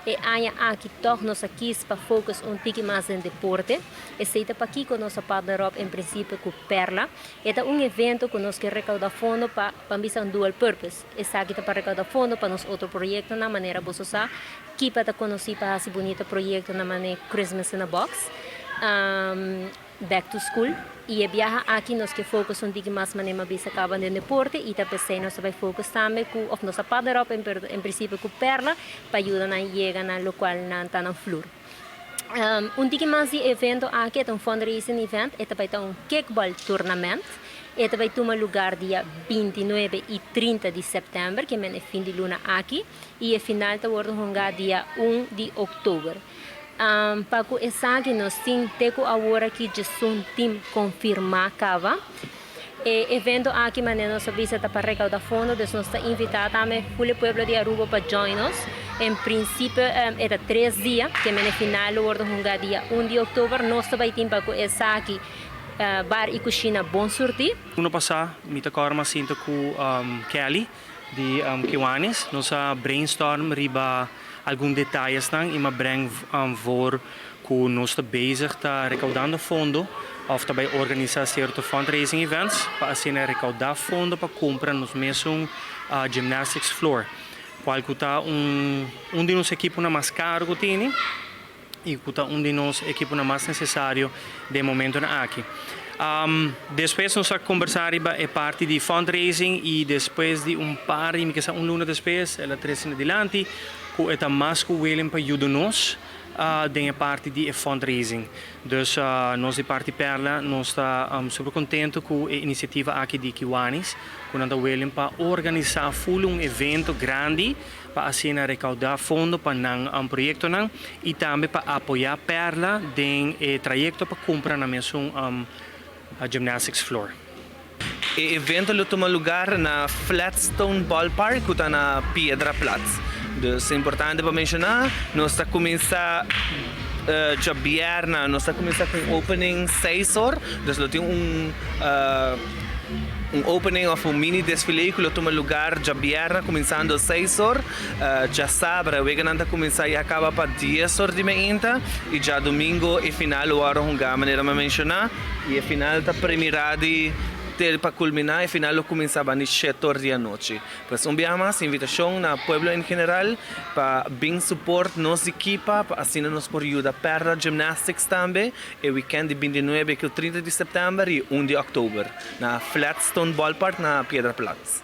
E aia aqui toch nós aqui para focus um tique mais em deporte. E seita para aqui com nossa partner em princípio com Perla. É um evento que nós que recaudar fundo para um dual purpose. E aqui para recaudar fundo para nos outro projeto na maneira bososa. Que para conhecer para esse bonito projeto na maneira Christmas in a Box. Back to school e viaja aqui nós que focus um tique mais maneira bisa acaba de deporte e também nós vai focus também com of nossa partner em princípio com Perla para ajudar na chega na local na na flor. Um tique mais de evento aqui é um fundraising event e também um kickball tournament e também toma lugar dia 29 e 30 de setembro que é fim de luna aqui e a final está organizado dia 1 de outubro. Para o exame nós temos agora que já um time confirmar cava. E evento aqui maneira nós visita para recaudar fundo, então nós estamos invitados também o povo de Aruba para join us. Em princípio é 3 dias, que é final o organizado dia 1 de outubro, nós também temos para o exame bar e cozinha bom sortir. Ano passado, me tocou sinto com Kelly de Kiwanis, nós brainstorm riba alguns detalhes e me breng voor que nós estamos bezig tá recaudando fundo of também organizar certos fundraising events para assim recaudar fundo para comprar nos mesmos gymnastics floor. Qual que tá de nos equipos na mais caro que tem e que tá de nos equipos na mais necessário de momento na aqui. Depois nós vamos conversar sobre a parte de fundraising e depois de par de luna depois, ela 3 em adiante, que é mais que willing para ajudar-nos a parte de fundraising. Dus nós de parte Perla, nós estamos super contentes com a iniciativa aqui de Kiwanis, que nós estamos willing para organizar evento grande para assim recaudar fundo para um projeto e também para apoiar Perla no trajeto para comprar na mesmo gymnastics floor. O evento toma lugar na Flatstone Ballpark, que está na Piedra Platz. Dus é importante para mencionar, nós estamos começando já viernes, nós estamos começando com opening 6 horas, dus nós temos opening of mini desfile que toma lugar já viernes, começando 6 horas, já sábado, o evento começa e acaba para 10 horas de manhã, e já domingo e final o hora de maneira de mencionar, e a final está premiado para culminar, e final começava às 7 horas da noite. Pues mais invitação na pueblo em geral para bem suporte nossa equipa, para assim nos por ajudar para gymnastics também, e weekend de 29 e 30 de setembro e 1 de outubro na Flatstone Ballpark na Piedra Platz.